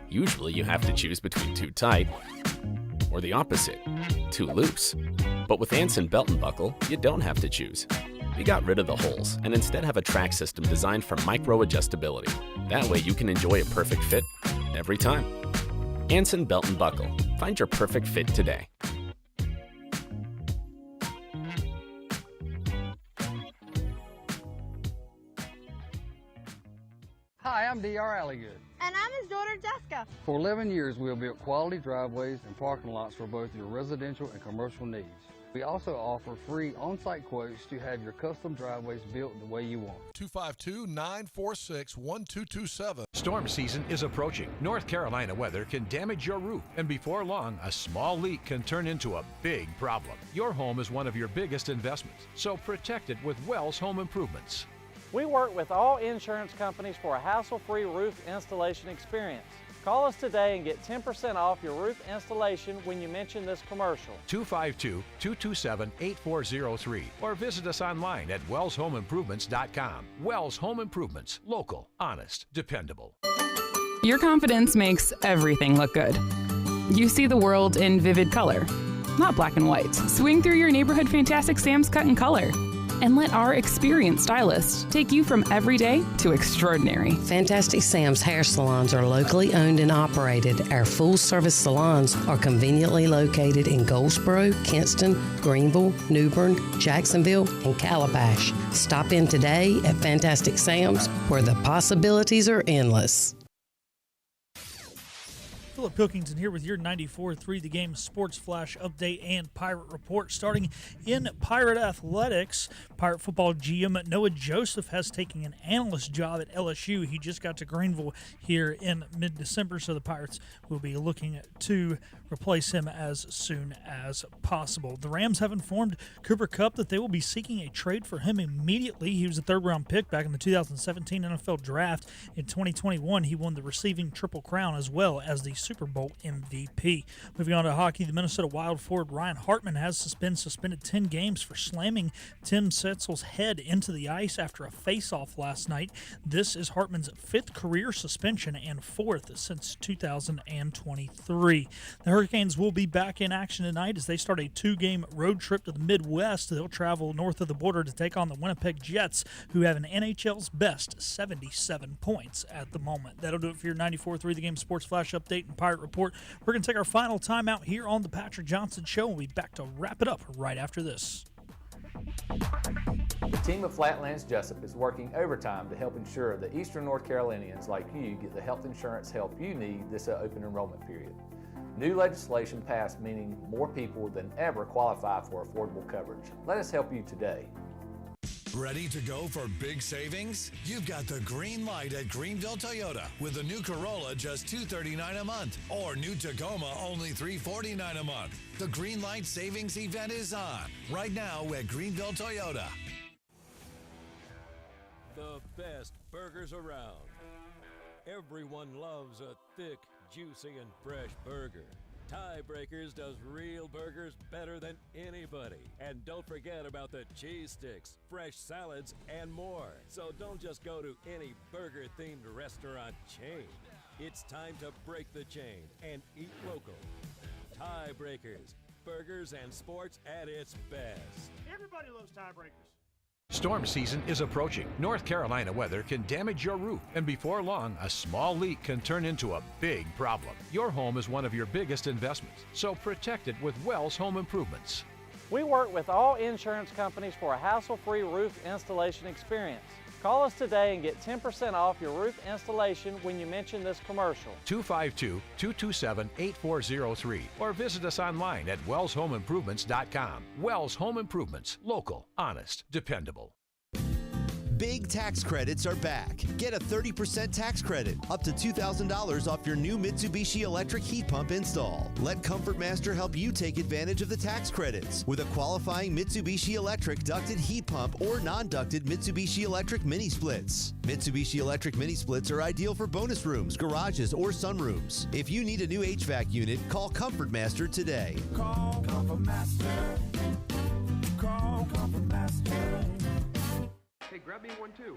Usually you have to choose between too tight or the opposite, too loose. But with Anson Belt & Buckle, you don't have to choose. We got rid of the holes and instead have a track system designed for micro-adjustability. That way you can enjoy a perfect fit every time. Anson Belt & Buckle. Find your perfect fit today. I'm D.R. Alligood. And I'm his daughter, Jessica. For 11 years, we have built quality driveways and parking lots for both your residential and commercial needs. We also offer free on-site quotes to have your custom driveways built the way you want. 252-946-1227. Storm season is approaching. North Carolina weather can damage your roof, and before long, a small leak can turn into a big problem. Your home is one of your biggest investments, so protect it with Wells Home Improvements. We work with all insurance companies for a hassle-free roof installation experience. Call us today and get 10% off your roof installation when you mention this commercial. 252-227-8403 or visit us online at wellshomeimprovements.com. Wells Home Improvements. Local, honest, dependable. Your confidence makes everything look good. You see the world in vivid color, not black and white. Swing through your neighborhood Fantastic Sam's Cut in Color and let our experienced stylists take you from everyday to extraordinary. Fantastic Sam's hair salons are locally owned and operated. Our full-service salons are conveniently located in Goldsboro, Kinston, Greenville, New Bern, Jacksonville, and Calabash. Stop in today at Fantastic Sam's, where the possibilities are endless. Philip Pilkington here with your 94.3 The Game Sports Flash update and Pirate report. Starting in Pirate athletics, Pirate football GM Noah Joseph has taken an analyst job at LSU. He just got to Greenville here in mid-December, so the Pirates will be looking to replace him as soon as possible. The Rams have informed Cooper Kupp that they will be seeking a trade for him immediately. He was a third-round pick back in the 2017 NFL Draft. In 2021, he won the receiving Triple Crown as well as the Super Bowl MVP. Moving on to hockey, the Minnesota Wild forward Ryan Hartman has been suspended 10 games for slamming Tim Setzel's head into the ice after a face-off last night. This is Hartman's 5th career suspension and 4th since 2023. The Hurricanes will be back in action tonight as they start a 2-game road trip to the Midwest. They'll travel north of the border to take on the Winnipeg Jets, who have an NHL's best 77 points at the moment. That'll do it for your 94.3 The Game Sports Flash update and Pirate report. We're going to take our final time out here on the Patrick Johnson Show. We'll be back to wrap it up right after this. The team of Flatlands Jessup is working overtime to help ensure that Eastern North Carolinians like you get the health insurance help you need this open enrollment period. New legislation passed, meaning more people than ever qualify for affordable coverage. Let us help you today. Ready to go for big savings? You've got the green light at Greenville Toyota with the new Corolla just $239 a month or new Tacoma only $349 a month. The green light savings event is on right now at Greenville Toyota. The best burgers around. Everyone loves a thick, juicy, and fresh burger. Tiebreakers does real burgers better than anybody. And don't forget about the cheese sticks, fresh salads, and more. So don't just go to any burger-themed restaurant chain. It's time to break the chain and eat local. Tiebreakers, burgers and sports at its best. Everybody loves tiebreakers. Storm season is approaching. North Carolina weather can damage your roof, and before long, a small leak can turn into a big problem. Your home is one of your biggest investments, so protect it with Wells Home Improvements. We work with all insurance companies for a hassle-free roof installation experience. Call us today and get 10% off your roof installation when you mention this commercial. 252-227-8403 or visit us online at wellshomeimprovements.com. Wells Home Improvements. Local, honest, dependable. Big tax credits are back. Get a 30% tax credit, up to $2,000 off your new Mitsubishi electric heat pump install. Let Comfort Master help you take advantage of the tax credits with a qualifying Mitsubishi electric ducted heat pump or non-ducted Mitsubishi electric mini splits. Mitsubishi electric mini splits are ideal for bonus rooms, garages, or sunrooms. If you need a new HVAC unit, call Comfort Master today. Call Comfort Master. Call Comfort Master. Hey, grab me one too.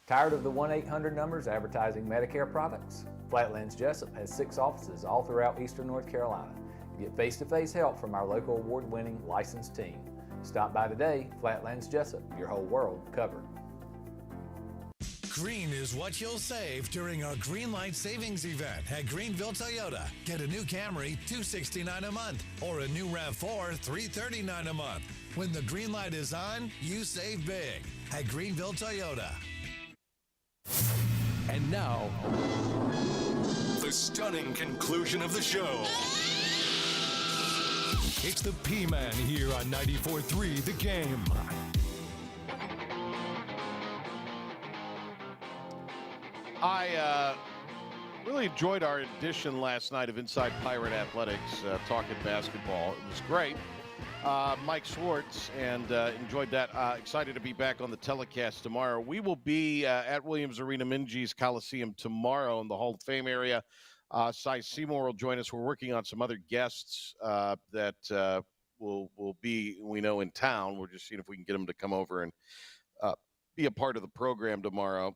Tired of the 1-800 numbers advertising Medicare products? Flatlands Jessup has 6 offices all throughout eastern North Carolina. You get face-to-face help from our local award-winning licensed team. Stop by today. Flatlands Jessup, your whole world covered. Green is what you'll save during our Greenlight Savings event at Greenville Toyota. Get a new Camry, $269 a month, or a new RAV4, $339 a month. When the green light is on, you save big at Greenville Toyota. And now, the stunning conclusion of the show. It's the P-Man here on 94.3 The Game. I really enjoyed our edition last night of Inside Pirate Athletics, talking basketball. It was great. Mike Schwartz, and enjoyed that. Excited to be back on the telecast tomorrow. We will be at Williams Arena Minges Coliseum tomorrow in the Hall of Fame area. Cy Seymour will join us. We're working on some other guests that will be, we know, in town. We're just seeing if we can get them to come over and be a part of the program tomorrow.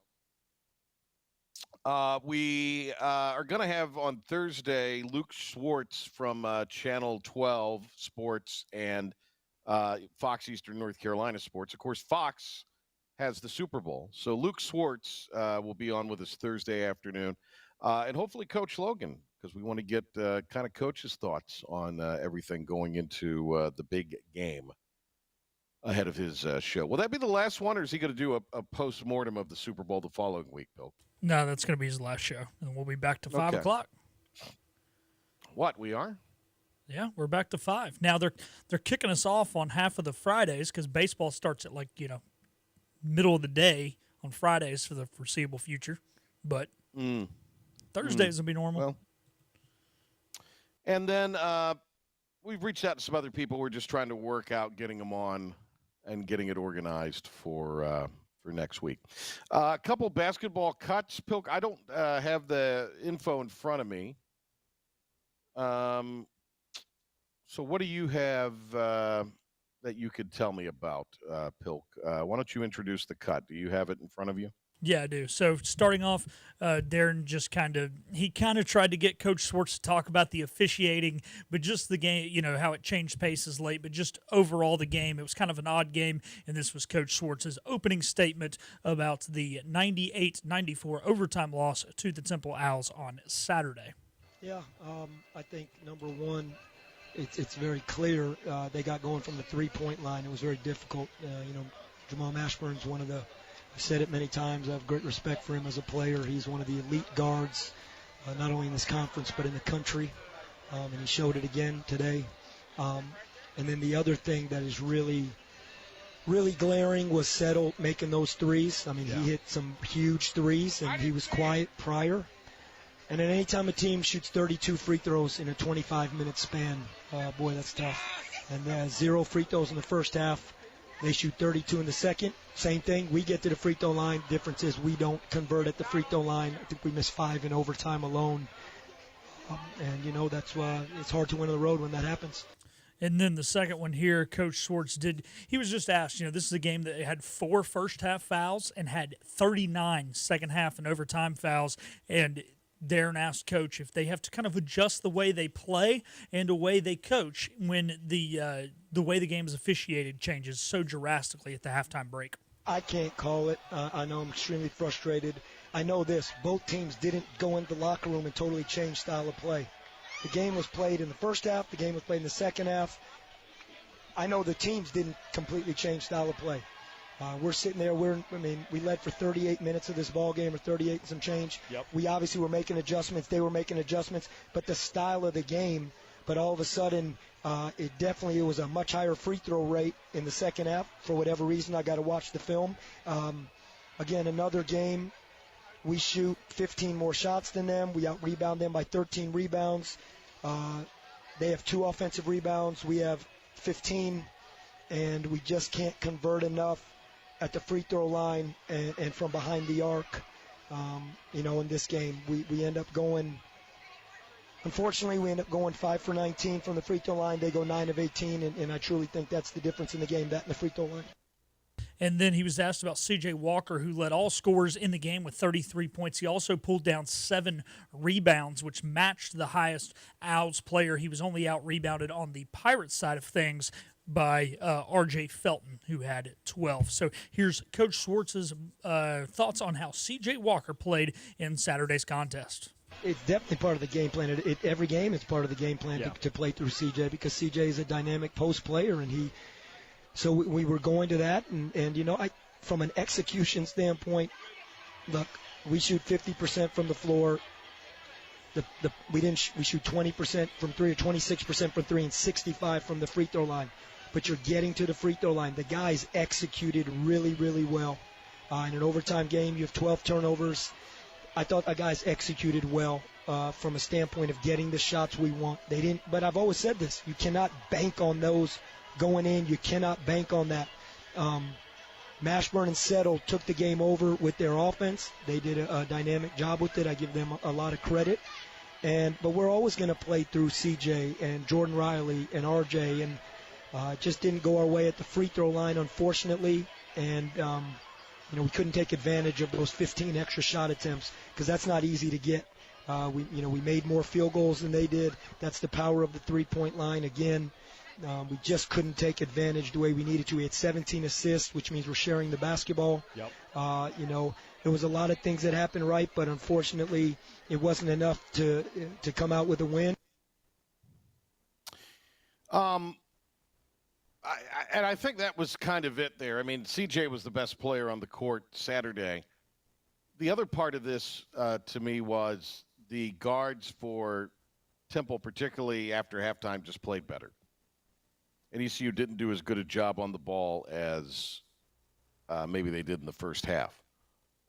We are going to have on Thursday Luke Schwartz from Channel 12 Sports and Fox Eastern North Carolina Sports. Of course, Fox has the Super Bowl. So Luke Schwartz will be on with us Thursday afternoon. And hopefully Coach Logan, because we want to get kind of Coach's thoughts on everything going into the big game ahead of his show. Will that be the last one, or is he going to do a post-mortem of the Super Bowl the following week, Bill? No, that's going to be his last show, and we'll be back to 5 o'clock. What, we are? Yeah, we're back to 5. Now they're kicking us off on half of the Fridays because baseball starts at middle of the day on Fridays for the foreseeable future. But Thursdays will be normal. Well, and then we've reached out to some other people. We're just trying to work out getting them on and getting it organized for next week. A couple basketball cuts. Pilk, I don't have the info in front of me. So what do you have that you could tell me about, Pilk? Why don't you introduce the cut? Do you have it in front of you? Yeah, I do. So starting off, Darren just kind of tried to get Coach Schwartz to talk about the officiating, but just the game, how it changed paces late, but just overall the game. It was kind of an odd game, and this was Coach Schwartz's opening statement about the 98-94 overtime loss to the Temple Owls on Saturday. Yeah, I think, number one, it's very clear they got going from the three-point line. It was very difficult. Jamal Mashburn's one of the I've said it many times. I have great respect for him as a player. He's one of the elite guards, not only in this conference but in the country, and he showed it again today. And then the other thing that is really, really glaring was Settle making those threes. I mean, he hit some huge threes, and he was quiet prior. And then anytime a team shoots 32 free throws in a 25-minute span, boy, that's tough. And 0 free throws in the first half. They shoot 32 in the second. Same thing. We get to the free throw line. Difference is we don't convert at the free throw line. I think we missed 5 in overtime alone. And, that's why it's hard to win on the road when that happens. And then the second one here, Coach Schwartz he was just asked, this is a game that had 4 first-half fouls and had 39 second-half and overtime fouls. And Darren asked Coach if they have to kind of adjust the way they play and the way they coach when the way the game is officiated changes so drastically at the halftime break. I can't call it. I know I'm extremely frustrated. I know this. Both teams didn't go into the locker room and totally change style of play. The game was played in the first half. The game was played in the second half. I know the teams didn't completely change style of play. We're sitting there. We led for 38 minutes of this ball game, or 38 and some change. Yep. We obviously were making adjustments. They were making adjustments. But the style of the game, but all of a sudden, it was a much higher free throw rate in the second half. For whatever reason, I got to watch the film. Again, another game. We shoot 15 more shots than them. We out-rebound them by 13 rebounds. They have 2 offensive rebounds. We have 15, and we just can't convert enough at the free throw line and from behind the arc. In this game, we end up going. Unfortunately, we end up going 5 for 19 from the free throw line. They go 9 of 18, and I truly think that's the difference in the game, that and the free throw line. And then he was asked about C.J. Walker, who led all scorers in the game with 33 points. He also pulled down 7 rebounds, which matched the highest Owls player. He was only out-rebounded on the Pirates side of things by R.J. Felton, who had 12. So here's Coach Schwartz's thoughts on how C.J. Walker played in Saturday's contest. It's definitely part of the game plan. Every game is part of the game plan to play through CJ, because CJ is a dynamic post player, and so we were going to that, and you know, from an execution standpoint, look, we shoot 50% from the floor. We shoot 20% from three, or 26% from three, and 65 from the free throw line. But you're getting to the free throw line. The guys executed really, really well. In an overtime game, you have 12 turnovers. I thought the guys executed well from a standpoint of getting the shots we want. They didn't, but I've always said this: you cannot bank on those going in. You cannot bank on that. Mashburn and Settle took the game over with their offense. They did a dynamic job with it. I give them a lot of credit. But we're always going to play through CJ and Jordan Riley and RJ, and it just didn't go our way at the free throw line, unfortunately. And we couldn't take advantage of those 15 extra shot attempts, because that's not easy to get. We made more field goals than they did. That's the power of the three-point line. Again, we just couldn't take advantage the way we needed to. We had 17 assists, which means we're sharing the basketball. Yep. There was a lot of things that happened right, but unfortunately it wasn't enough to come out with a win. I think that was kind of it there. I mean, CJ was the best player on the court Saturday. The other part of this, to me, was the guards for Temple, particularly after halftime, just played better. And ECU didn't do as good a job on the ball as maybe they did in the first half.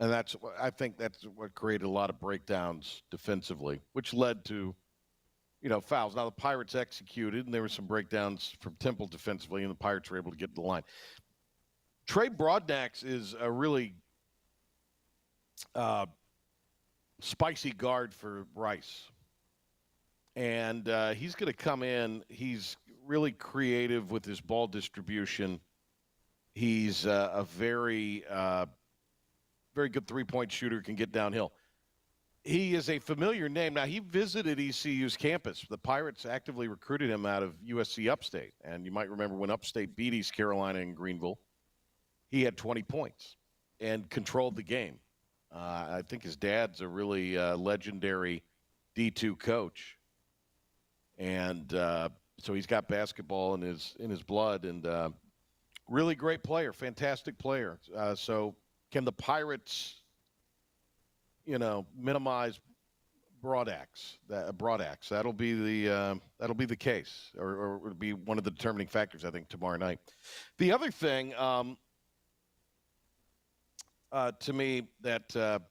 And I think that's what created a lot of breakdowns defensively, which led to, fouls. Now, the Pirates executed, and there were some breakdowns from Temple defensively, and the Pirates were able to get to the line. Trey Broadnax is a really spicy guard for Rice. And he's going to come in. He's really creative with his ball distribution. He's a very, very good three-point shooter, can get downhill. He is a familiar name. Now, he visited ECU's campus. The Pirates actively recruited him out of USC Upstate. And you might remember when Upstate beat East Carolina in Greenville, he had 20 points and controlled the game. I think his dad's a really legendary D2 coach. And so he's got basketball in his blood, and really great player, fantastic player. So can the Pirates, minimize Broadax? That'll be the case, or it'll be one of the determining factors, I think, tomorrow night. The other thing, to me, that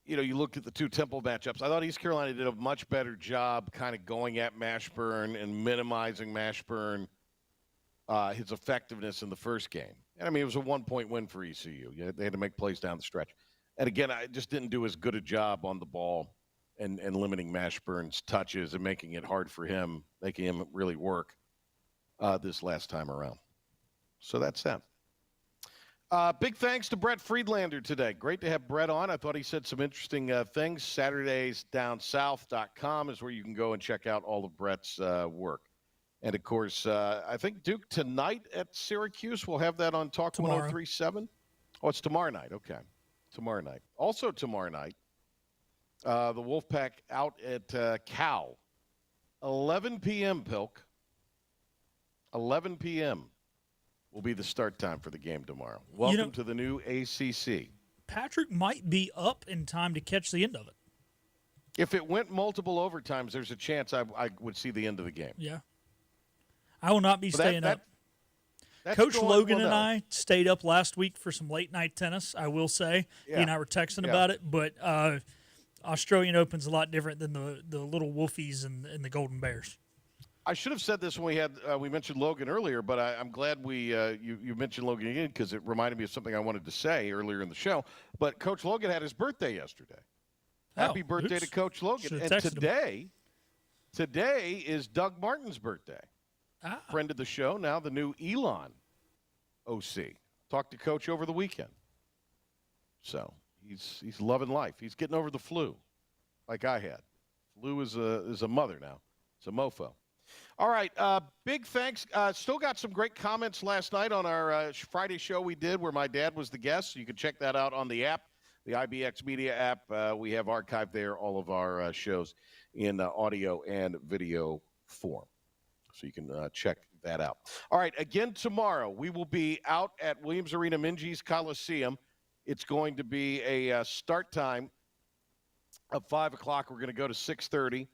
you looked at the two Temple matchups. I thought East Carolina did a much better job kind of going at Mashburn and minimizing Mashburn, his effectiveness in the first game. And, I mean, it was a 1-point win for ECU. They had to make plays down the stretch. And, again, I just didn't do as good a job on the ball and limiting Mashburn's touches and making it hard for him, making him really work this last time around. So that's that. Big thanks to Brett Friedlander today. Great to have Brett on. I thought he said some interesting things. SaturdaysDownSouth.com is where you can go and check out all of Brett's work. And, of course, I think Duke tonight at Syracuse. We'll have that on Talk 103.7. Oh, it's tomorrow night. Okay. Tomorrow night. Also tomorrow night, the Wolfpack out at Cal. 11 p.m., Pilk. 11 p.m. will be the start time for the game tomorrow. Welcome to the new ACC. Patrick might be up in time to catch the end of it. If it went multiple overtimes, there's a chance I would see the end of the game. Yeah. I will not be staying up. Coach Logan and I stayed up last week for some late-night tennis, I will say. Yeah. He and I were texting about it, but Australian Open's a lot different than the little Wolfies and the Golden Bears. I should have said this when we mentioned Logan earlier, but I'm glad you mentioned Logan again, because it reminded me of something I wanted to say earlier in the show. But Coach Logan had his birthday yesterday. Happy birthday to Coach Logan. And today is Doug Martin's birthday. Friend of the show, now the new Elon OC. Talked to Coach over the weekend. So he's loving life. He's getting over the flu, like I had. Flu is a mother now. It's a mofo. All right, big thanks. Still got some great comments last night on our Friday show we did where my dad was the guest. You can check that out on the app, the IBX Media app. We have archived there all of our shows in audio and video form. So you can check that out. All right, again tomorrow, we will be out at Williams Arena Minges Coliseum. It's going to be a start time of 5 o'clock. We're going to go to 6:30.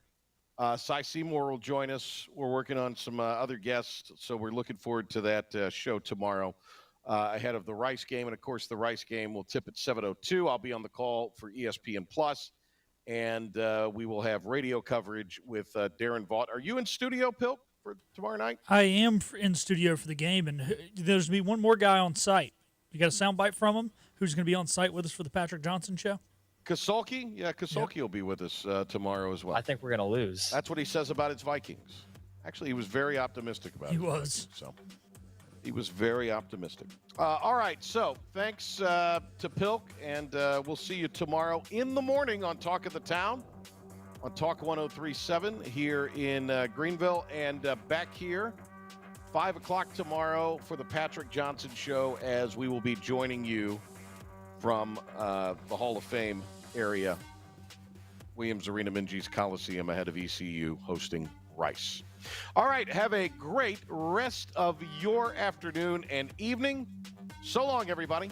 Cy Seymour will join us. We're working on some other guests, so we're looking forward to that show tomorrow ahead of the Rice game. And, of course, the Rice game will tip at 7:02. I'll be on the call for ESPN+, and we will have radio coverage with Darren Vaught. Are you in studio, Pilk, for tomorrow night? I am in studio for the game, and there's going to be one more guy on site. You got a soundbite from him? Who's going to be on site with us for the Patrick Johnson show? Kasulki? Yeah, Kasulki will be with us tomorrow as well. I think we're going to lose. That's what he says about his Vikings. Actually, he was very optimistic about it. He was. So he was very optimistic. All right, so thanks to Pilk, and we'll see you tomorrow in the morning on Talk of the Town on Talk 103.7 here in Greenville, and back here 5 o'clock tomorrow for the Patrick Johnson Show, as we will be joining you from the Hall of Fame area, Williams Arena Minges Coliseum, ahead of ECU hosting Rice. All right, have a great rest of your afternoon and evening. So long, everybody.